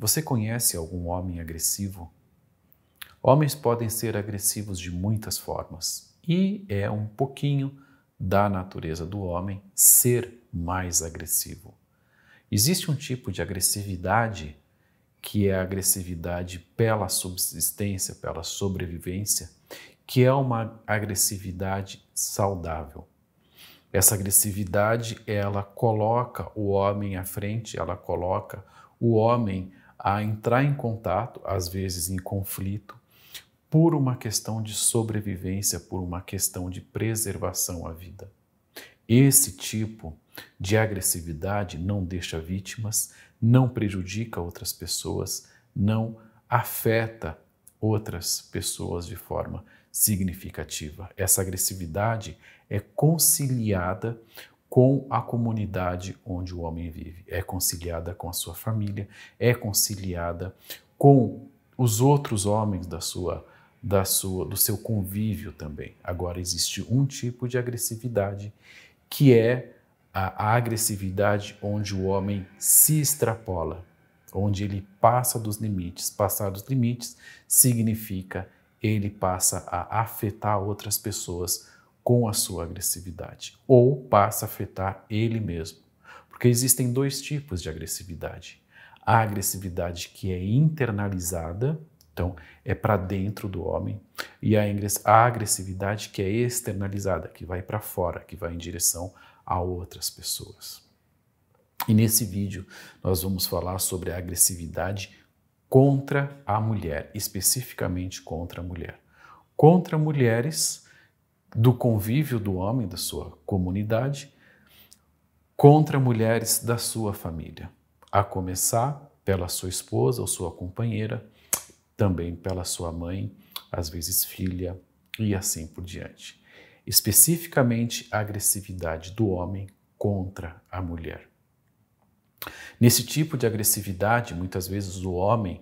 Você conhece algum homem agressivo? Homens podem ser agressivos de muitas formas e é um pouquinho da natureza do homem ser mais agressivo. Existe um tipo de agressividade que é a agressividade pela subsistência, pela sobrevivência, que é uma agressividade saudável. Essa agressividade, ela coloca o homem à frente, ela coloca o homem a entrar em contato, às vezes em conflito, por uma questão de sobrevivência, por uma questão de preservação à vida. Esse tipo de agressividade não deixa vítimas, não prejudica outras pessoas, não afeta outras pessoas de forma significativa. Essa agressividade é conciliada com a comunidade onde o homem vive, é conciliada com a sua família, é conciliada com os outros homens do seu convívio também. Agora, existe um tipo de agressividade que é a agressividade onde o homem se extrapola, onde ele passa dos limites. Passar dos limites significa ele passa a afetar outras pessoas com a sua agressividade, ou passa a afetar ele mesmo. Porque existem dois tipos de agressividade. A agressividade que é internalizada, então é para dentro do homem, e a agressividade que é externalizada, que vai para fora, que vai em direção a outras pessoas. E nesse vídeo nós vamos falar sobre a agressividade contra a mulher, especificamente contra a mulher. Contra mulheres do convívio do homem, da sua comunidade, contra mulheres da sua família, a começar pela sua esposa ou sua companheira, também pela sua mãe, às vezes filha e assim por diante. Especificamente a agressividade do homem contra a mulher. Nesse tipo de agressividade, muitas vezes o homem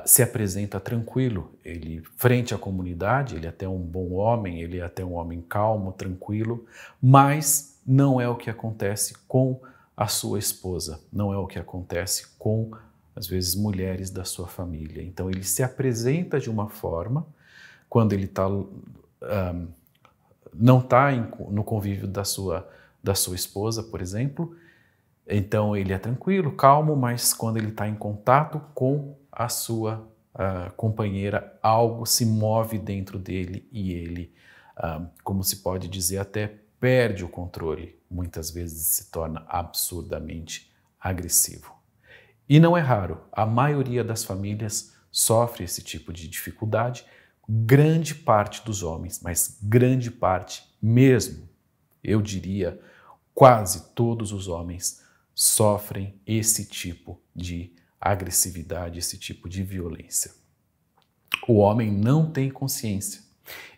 se apresenta tranquilo, ele frente à comunidade, ele é até um bom homem, ele é até um homem calmo, tranquilo, mas não é o que acontece com a sua esposa, não é o que acontece com, às vezes, mulheres da sua família. Então ele se apresenta de uma forma, quando ele não está no convívio da sua esposa, por exemplo, então ele é tranquilo, calmo, mas quando ele está em contato com a sua companheira, algo se move dentro dele e ele, como se pode dizer, até perde o controle. Muitas vezes se torna absurdamente agressivo. E não é raro, a maioria das famílias sofre esse tipo de dificuldade, grande parte dos homens, mas grande parte mesmo, eu diria, quase todos os homens sofrem esse tipo de agressividade, esse tipo de violência. O homem não tem consciência,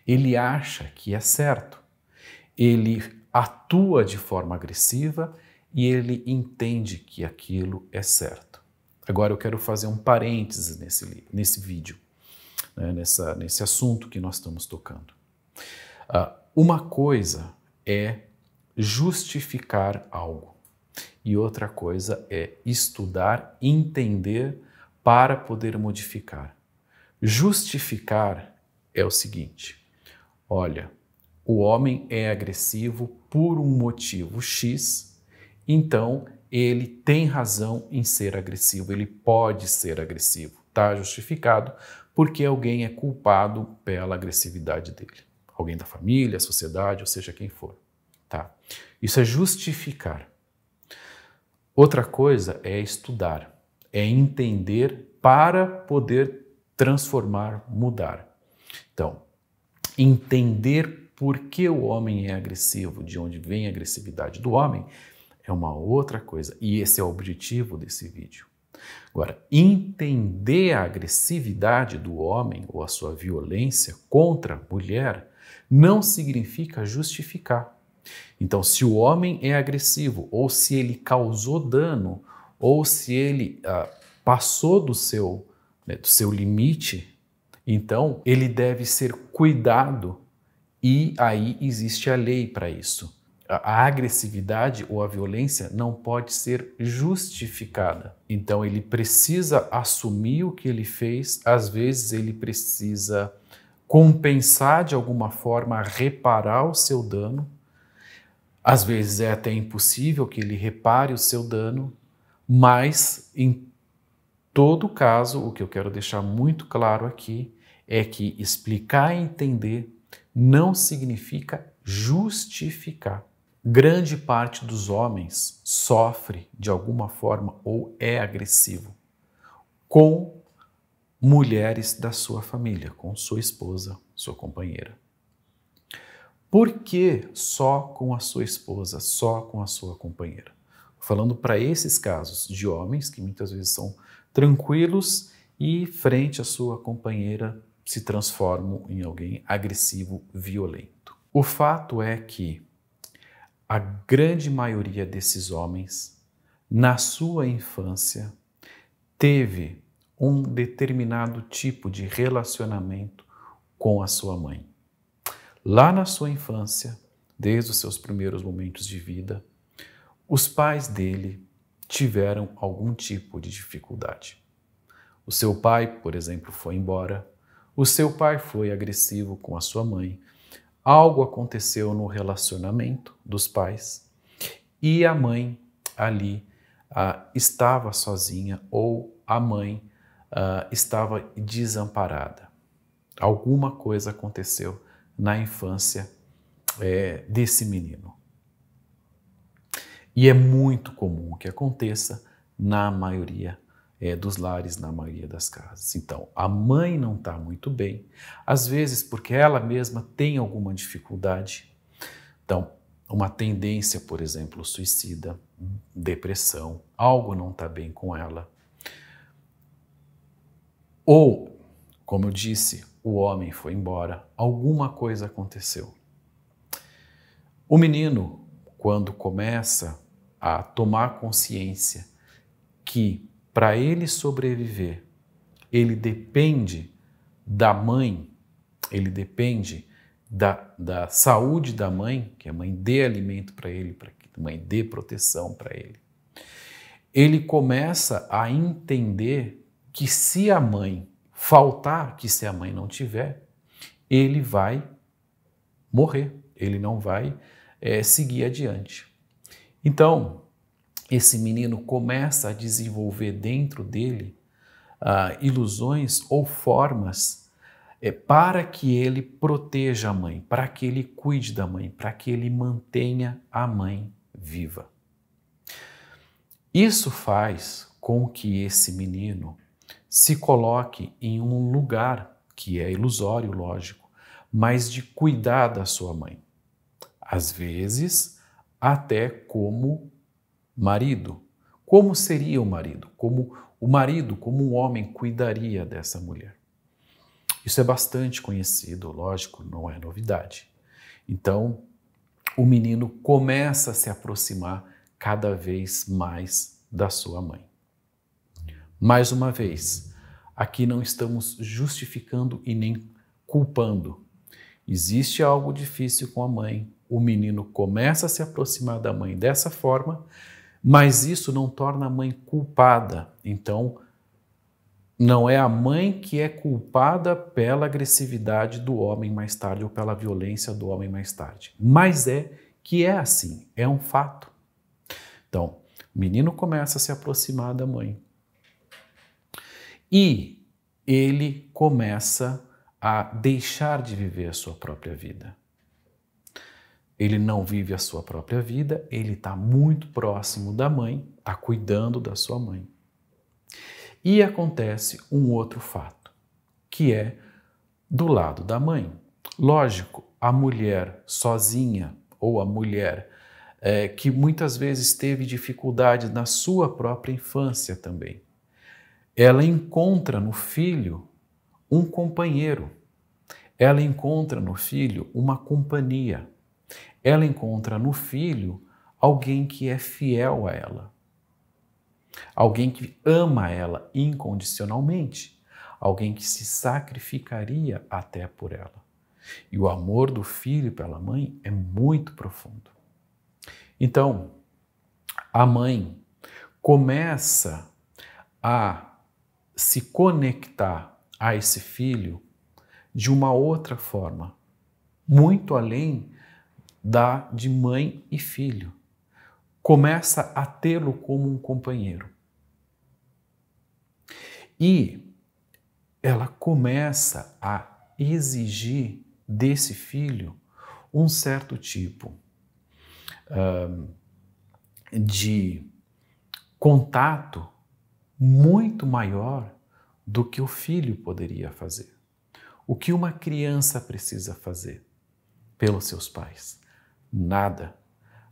ele acha que é certo, ele atua de forma agressiva e ele entende que aquilo é certo. Agora eu quero fazer um parênteses nesse vídeo, né, nesse assunto que nós estamos tocando. Uma coisa é justificar algo e outra coisa é estudar, entender para poder modificar. Justificar é o seguinte: olha, o homem é agressivo por um motivo X, então ele tem razão em ser agressivo, ele pode ser agressivo, está justificado porque alguém é culpado pela agressividade dele. Alguém da família, a sociedade, ou seja, quem for. Tá? Isso é justificar. Outra coisa é estudar, é entender para poder transformar, mudar. Então, entender por que o homem é agressivo, de onde vem a agressividade do homem, é uma outra coisa. E esse é o objetivo desse vídeo. Agora, entender a agressividade do homem ou a sua violência contra a mulher não significa justificar. Então, se o homem é agressivo, ou se ele causou dano, ou se ele passou do seu limite, então ele deve ser cuidado e aí existe a lei para isso. a agressividade ou a violência não pode ser justificada. Então ele precisa assumir o que ele fez, às vezes ele precisa compensar de alguma forma, reparar o seu dano. Às vezes é até impossível que ele repare o seu dano, mas em todo caso, o que eu quero deixar muito claro aqui é que explicar e entender não significa justificar. Grande parte dos homens sofre de alguma forma ou é agressivo com mulheres da sua família, com sua esposa, sua companheira. Por que só com a sua esposa, só com a sua companheira? Falando para esses casos de homens que muitas vezes são tranquilos e frente à sua companheira se transformam em alguém agressivo, violento. O fato é que a grande maioria desses homens, na sua infância, teve um determinado tipo de relacionamento com a sua mãe. Lá na sua infância, desde os seus primeiros momentos de vida, os pais dele tiveram algum tipo de dificuldade. O seu pai, por exemplo, foi embora, o seu pai foi agressivo com a sua mãe, algo aconteceu no relacionamento dos pais e a mãe ali estava sozinha ou a mãe estava desamparada. Alguma coisa aconteceu na infância desse menino. E é muito comum que aconteça na maioria dos lares, na maioria das casas. Então, a mãe não está muito bem, às vezes porque ela mesma tem alguma dificuldade. Então, uma tendência, por exemplo, suicida, depressão, algo não está bem com ela. Ou, como eu disse, o homem foi embora, alguma coisa aconteceu. O menino, quando começa a tomar consciência que para ele sobreviver, ele depende da mãe, ele depende da saúde da mãe, que a mãe dê alimento para ele, para que a mãe dê proteção para ele. Ele começa a entender que se a mãe faltar, que se a mãe não tiver, ele vai morrer, ele não vai seguir adiante. Então, esse menino começa a desenvolver dentro dele ilusões ou formas para que ele proteja a mãe, para que ele cuide da mãe, para que ele mantenha a mãe viva. Isso faz com que esse menino se coloque em um lugar que é ilusório, lógico, mas de cuidar da sua mãe. Às vezes, até como marido. Como seria o marido? Como um homem cuidaria dessa mulher? Isso é bastante conhecido, lógico, não é novidade. Então, o menino começa a se aproximar cada vez mais da sua mãe. Mais uma vez, aqui não estamos justificando e nem culpando. Existe algo difícil com a mãe, o menino começa a se aproximar da mãe dessa forma, mas isso não torna a mãe culpada. Então, não é a mãe que é culpada pela agressividade do homem mais tarde ou pela violência do homem mais tarde, mas é que é assim, é um fato. Então, o menino começa a se aproximar da mãe e ele começa a deixar de viver a sua própria vida. Ele não vive a sua própria vida, ele está muito próximo da mãe, está cuidando da sua mãe. E acontece um outro fato, que é do lado da mãe. Lógico, a mulher sozinha ou a mulher que muitas vezes teve dificuldade na sua própria infância também, ela encontra no filho um companheiro, ela encontra no filho uma companhia, ela encontra no filho alguém que é fiel a ela, alguém que ama ela incondicionalmente, alguém que se sacrificaria até por ela. E o amor do filho pela mãe é muito profundo. Então, a mãe começa a se conectar a esse filho de uma outra forma, muito além da de mãe e filho. Começa a tê-lo como um companheiro. E ela começa a exigir desse filho um certo tipo de contato muito maior do que o filho poderia fazer. O que uma criança precisa fazer pelos seus pais? Nada.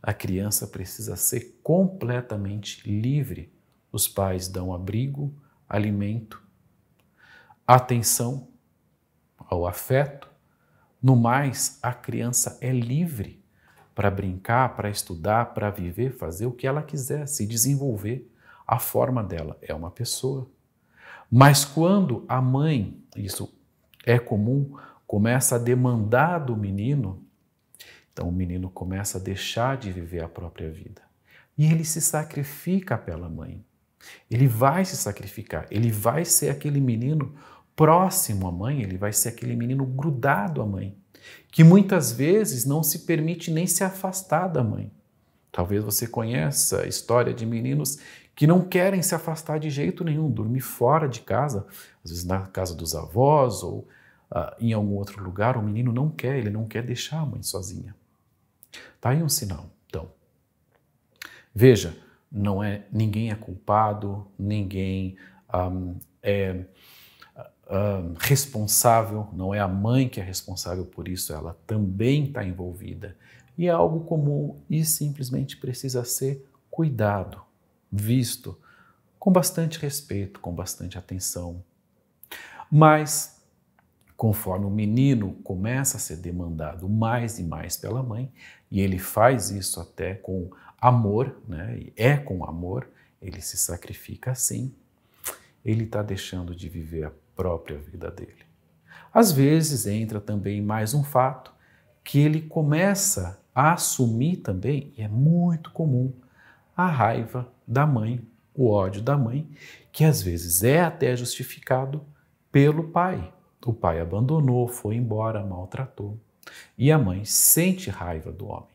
A criança precisa ser completamente livre. Os pais dão abrigo, alimento, atenção, ao afeto. No mais, a criança é livre para brincar, para estudar, para viver, fazer o que ela quiser, se desenvolver. A forma dela é uma pessoa. Mas quando a mãe, isso é comum, começa a demandar do menino, então o menino começa a deixar de viver a própria vida. E ele se sacrifica pela mãe. Ele vai se sacrificar, ele vai ser aquele menino próximo à mãe, ele vai ser aquele menino grudado à mãe, que muitas vezes não se permite nem se afastar da mãe. Talvez você conheça a história de meninos que não querem se afastar de jeito nenhum, dormir fora de casa, às vezes na casa dos avós ou em algum outro lugar. O menino não quer, ele não quer deixar a mãe sozinha. Tá aí um sinal. Então, veja, ninguém é culpado, ninguém é responsável, não é a mãe que é responsável por isso, ela também está envolvida. E é algo comum e simplesmente precisa ser cuidado, visto com bastante respeito, com bastante atenção. Mas, conforme o menino começa a ser demandado mais e mais pela mãe, e ele faz isso até com amor, né? E é com amor, ele se sacrifica assim, ele está deixando de viver a própria vida dele. Às vezes entra também mais um fato, que ele começa a assumir também, e é muito comum, a raiva da mãe, o ódio da mãe, que às vezes é até justificado pelo pai. O pai abandonou, foi embora, maltratou. E a mãe sente raiva do homem.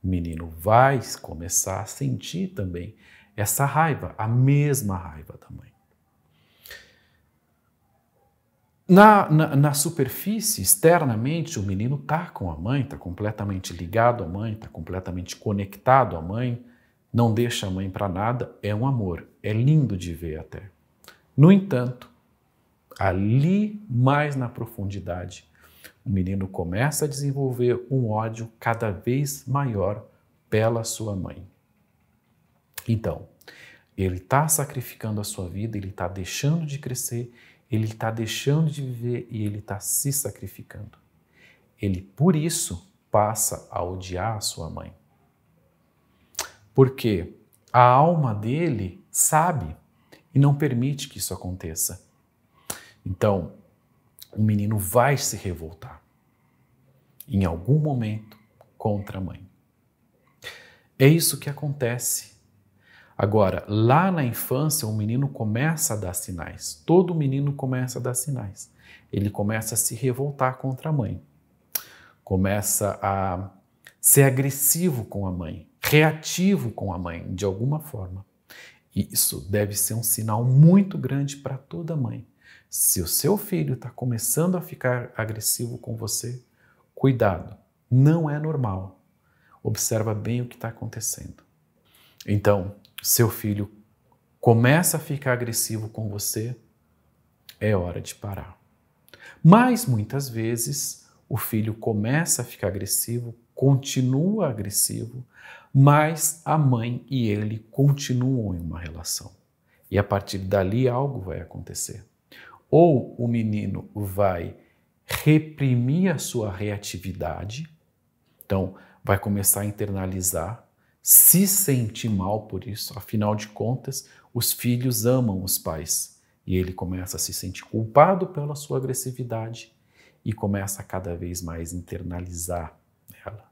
O menino vai começar a sentir também essa raiva, a mesma raiva da mãe. Na superfície, externamente, o menino está com a mãe, está completamente ligado à mãe, está completamente conectado à mãe, não deixa a mãe para nada, é um amor, é lindo de ver até. No entanto, ali mais na profundidade, o menino começa a desenvolver um ódio cada vez maior pela sua mãe. Então, ele está sacrificando a sua vida, ele está deixando de crescer, ele está deixando de viver e ele está se sacrificando. Ele, por isso, passa a odiar a sua mãe. Porque a alma dele sabe e não permite que isso aconteça. Então, o menino vai se revoltar em algum momento contra a mãe. É isso que acontece. Agora, lá na infância, o menino começa a dar sinais. Todo menino começa a dar sinais. Ele começa a se revoltar contra a mãe. Começa a ser agressivo com a mãe, reativo com a mãe, de alguma forma. E isso deve ser um sinal muito grande para toda mãe. Se o seu filho está começando a ficar agressivo com você, cuidado, não é normal. Observa bem o que está acontecendo. Então, seu filho começa a ficar agressivo com você, é hora de parar. Mas muitas vezes o filho começa a ficar agressivo, continua agressivo, mas a mãe e ele continuam em uma relação. E a partir dali algo vai acontecer. Ou o menino vai reprimir a sua reatividade, então vai começar a internalizar, se sentir mal por isso, afinal de contas, os filhos amam os pais e ele começa a se sentir culpado pela sua agressividade e começa a cada vez mais internalizar ela.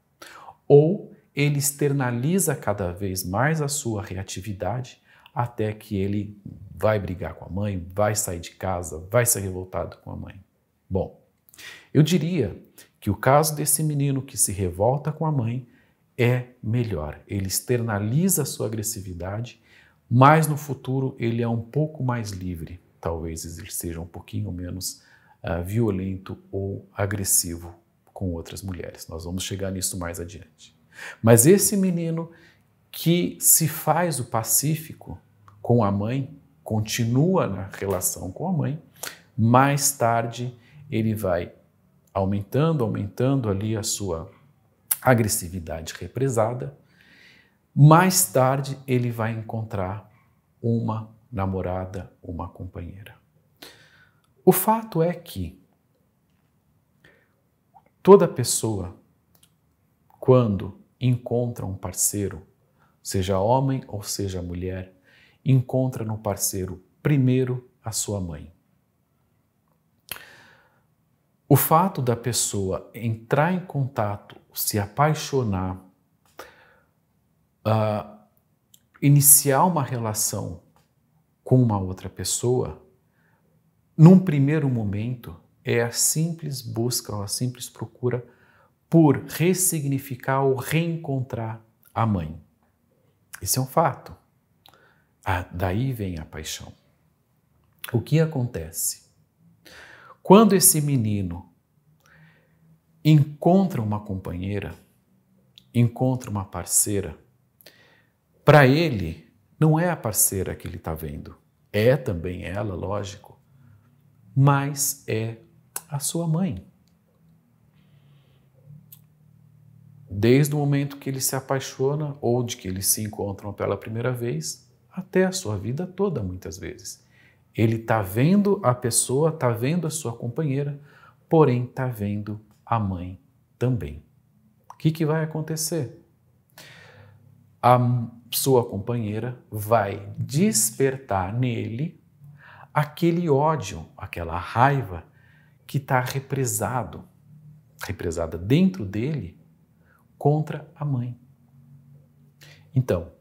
Ou ele externaliza cada vez mais a sua reatividade até que ele vai brigar com a mãe, vai sair de casa, vai ser revoltado com a mãe. Bom, eu diria que o caso desse menino que se revolta com a mãe é melhor. Ele externaliza a sua agressividade, mas no futuro ele é um pouco mais livre. Talvez ele seja um pouquinho menos violento ou agressivo com outras mulheres. Nós vamos chegar nisso mais adiante. Mas esse menino que se faz o pacífico com a mãe, continua na relação com a mãe, mais tarde ele vai aumentando ali a sua agressividade represada, mais tarde ele vai encontrar uma namorada, uma companheira. O fato é que toda pessoa, quando encontra um parceiro, seja homem ou seja mulher, encontra no parceiro primeiro a sua mãe. O fato da pessoa entrar em contato, se apaixonar, iniciar uma relação com uma outra pessoa, num primeiro momento, é a simples busca, a simples procura por ressignificar ou reencontrar a mãe. Esse é um fato. Daí vem a paixão. O que acontece? Quando esse menino encontra uma companheira, encontra uma parceira, para ele não é a parceira que ele está vendo, é também ela, lógico, mas é a sua mãe. Desde o momento que ele se apaixona ou de que eles se encontram pela primeira vez, até a sua vida toda, muitas vezes. Ele está vendo a pessoa, está vendo a sua companheira, porém está vendo a mãe também. O que vai acontecer? A sua companheira vai despertar nele aquele ódio, aquela raiva que está represada dentro dele contra a mãe. Então,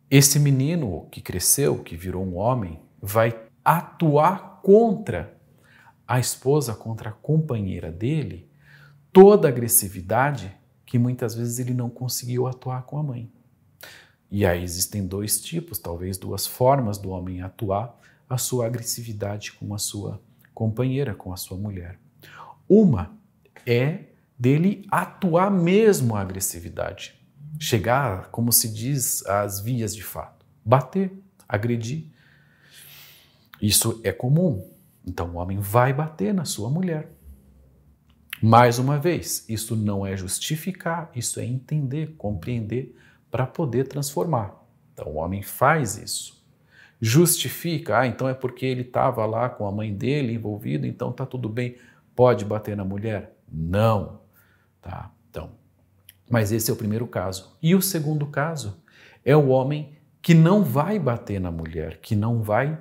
esse menino que cresceu, que virou um homem, vai atuar contra a esposa, contra a companheira dele, toda a agressividade que muitas vezes ele não conseguiu atuar com a mãe. E aí existem dois tipos, talvez duas formas do homem atuar a sua agressividade com a sua companheira, com a sua mulher. Uma é dele atuar mesmo a agressividade, chegar, como se diz, às vias de fato, bater, agredir. Isso é comum. Então o homem vai bater na sua mulher. Mais uma vez, isso não é justificar, isso é entender, compreender para poder transformar. Então o homem faz isso. Justifica, então é porque ele estava lá com a mãe dele envolvido, então está tudo bem, pode bater na mulher? Não. Tá? Então, mas esse é o primeiro caso. E o segundo caso é o homem que não vai bater na mulher, que não vai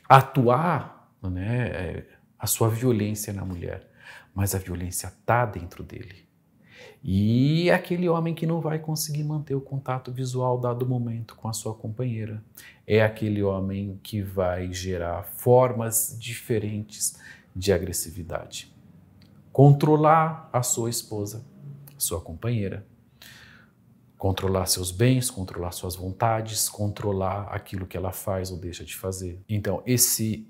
atuar, né, a sua violência na mulher, mas a violência está dentro dele. E aquele homem que não vai conseguir manter o contato visual dado momento com a sua companheira. É aquele homem que vai gerar formas diferentes de agressividade. Controlar a sua esposa, a sua companheira. Controlar seus bens, controlar suas vontades, controlar aquilo que ela faz ou deixa de fazer. Então, esse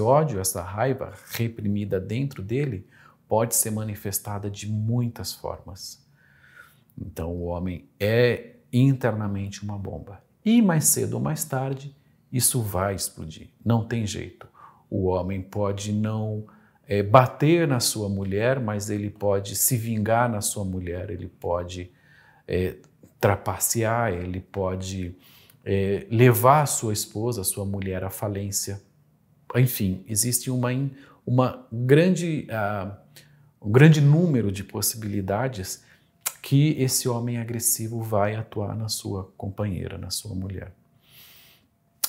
ódio, essa raiva reprimida dentro dele pode ser manifestada de muitas formas. Então, o homem é internamente uma bomba. E mais cedo ou mais tarde, isso vai explodir. Não tem jeito. O homem pode não bater na sua mulher, mas ele pode se vingar na sua mulher, ele pode trapacear, ele pode levar a sua esposa, a sua mulher à falência. Enfim, existe um grande número de possibilidades que esse homem agressivo vai atuar na sua companheira, na sua mulher.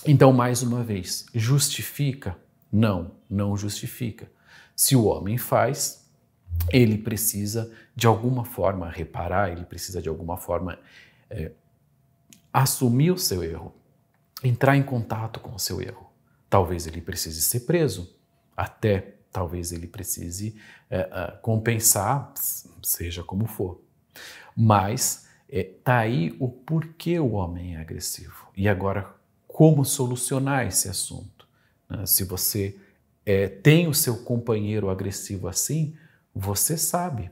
Então, mais uma vez, justifica? Não, não justifica. Se o homem faz, ele precisa de alguma forma reparar, ele precisa de alguma forma assumir o seu erro, entrar em contato com o seu erro. Tá?Talvez ele precise ser preso, até talvez ele precise compensar, seja como for. Mas tá aí o porquê o homem é agressivo. E agora, como solucionar esse assunto? Se você tem o seu companheiro agressivo assim, você sabe.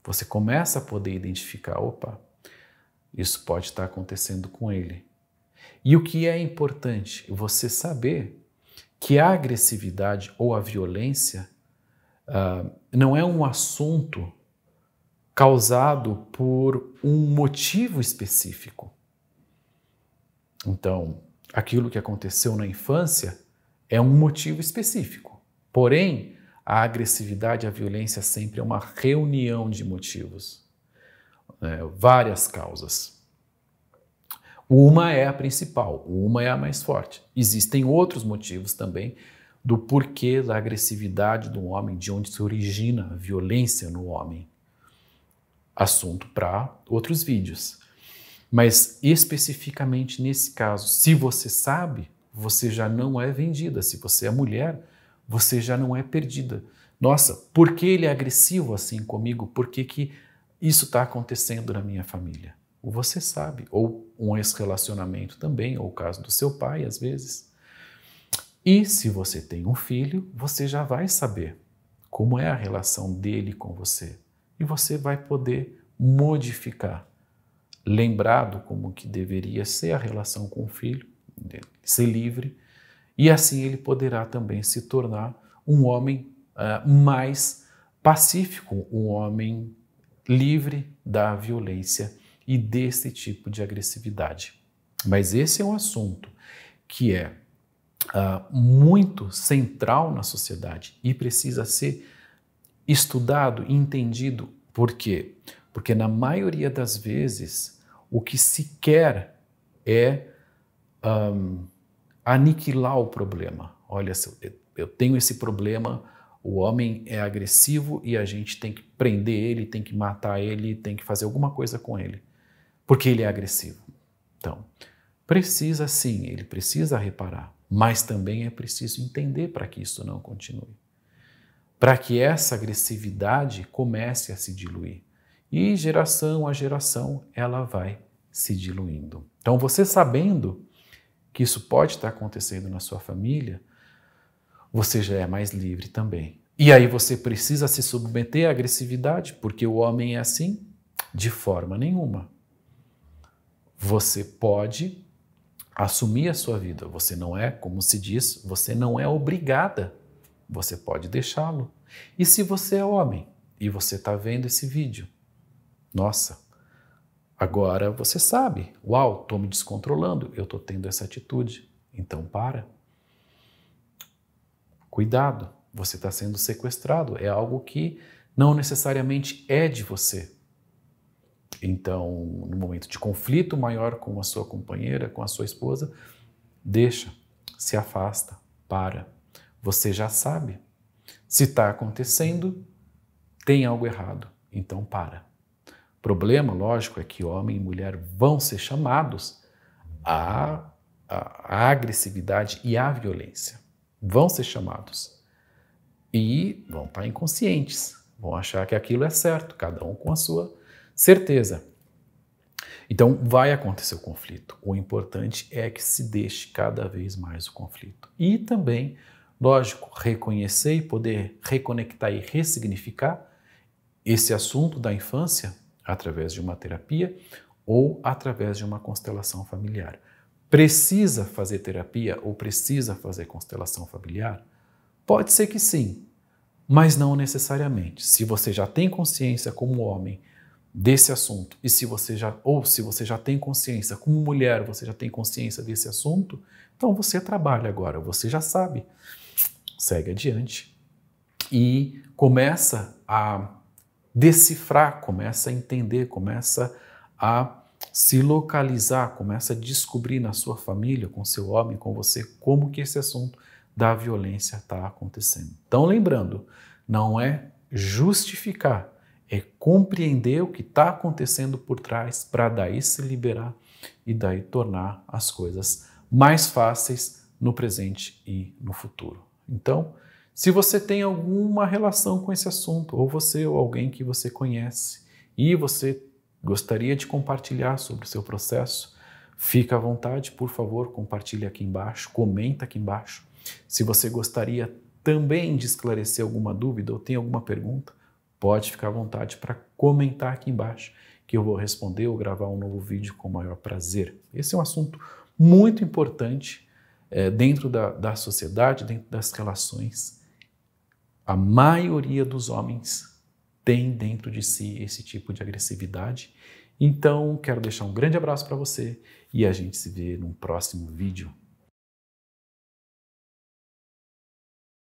Você começa a poder identificar, opa, isso pode estar acontecendo com ele. E o que é importante? Você saber que a agressividade ou a violência não é um assunto causado por um motivo específico. Então, aquilo que aconteceu na infância é um motivo específico. Porém, a agressividade e a violência sempre é uma reunião de motivos, várias causas. Uma é a principal, uma é a mais forte. Existem outros motivos também do porquê da agressividade do homem, de onde se origina a violência no homem. Assunto para outros vídeos. Mas especificamente nesse caso, se você sabe, você já não é vendida. Se você é mulher, você já não é perdida. Nossa, por que ele é agressivo assim comigo? Por que isso está acontecendo na minha família? Você sabe. Ou um ex-relacionamento também, ou o caso do seu pai, às vezes. E se você tem um filho, você já vai saber como é a relação dele com você. E você vai poder modificar. Lembrado como que deveria ser a relação com o filho, ser livre, e assim ele poderá também se tornar um homem mais pacífico, um homem livre da violência e desse tipo de agressividade. Mas esse é um assunto que é muito central na sociedade e precisa ser estudado e entendido. Por quê? Porque na maioria das vezes o que se quer é aniquilar o problema. Olha, eu tenho esse problema, o homem é agressivo e a gente tem que prender ele, tem que matar ele, tem que fazer alguma coisa com ele, porque ele é agressivo. Então, precisa sim, ele precisa reparar, mas também é preciso entender para que isso não continue. Para que essa agressividade comece a se diluir. E geração a geração ela vai se diluindo. Então você sabendo que isso pode estar acontecendo na sua família, você já é mais livre também. E aí você precisa se submeter à agressividade, porque o homem é assim? De forma nenhuma. Você pode assumir a sua vida. Você não é, como se diz, você não é obrigada. Você pode deixá-lo. E se você é homem e você está vendo esse vídeo, nossa, agora você sabe, uau, estou me descontrolando, eu estou tendo essa atitude. Então para. Cuidado, você está sendo sequestrado, é algo que não necessariamente é de você. Então, no momento de conflito maior com a sua companheira, com a sua esposa, deixa, se afasta, para. Você já sabe. Se está acontecendo, tem algo errado, então para. O problema, lógico, é que homem e mulher vão ser chamados à agressividade e à violência. Vão ser chamados. E vão estar inconscientes, vão achar que aquilo é certo, cada um com a sua certeza. Então, vai acontecer o conflito. O importante é que se deixe cada vez mais o conflito. E também, lógico, reconhecer e poder reconectar e ressignificar esse assunto da infância através de uma terapia ou através de uma constelação familiar. Precisa fazer terapia ou precisa fazer constelação familiar? Pode ser que sim, mas não necessariamente. Se você já tem consciência como homem desse assunto e se você já tem consciência como mulher, você já tem consciência desse assunto, então você trabalha agora, você já sabe. Segue adiante e começa a decifrar, começa a entender, começa a se localizar, começa a descobrir na sua família, com seu homem, com você, como que esse assunto da violência está acontecendo. Então, lembrando, não é justificar, é compreender o que está acontecendo por trás para daí se liberar e daí tornar as coisas mais fáceis no presente e no futuro. Então, se você tem alguma relação com esse assunto, ou você ou alguém que você conhece, e você gostaria de compartilhar sobre o seu processo, fica à vontade, por favor, compartilhe aqui embaixo, comenta aqui embaixo. Se você gostaria também de esclarecer alguma dúvida ou tem alguma pergunta, pode ficar à vontade para comentar aqui embaixo, que eu vou responder ou gravar um novo vídeo com o maior prazer. Esse é um assunto muito importante dentro da sociedade, dentro das relações. A maioria dos homens tem dentro de si esse tipo de agressividade. Então, quero deixar um grande abraço para você e a gente se vê num próximo vídeo.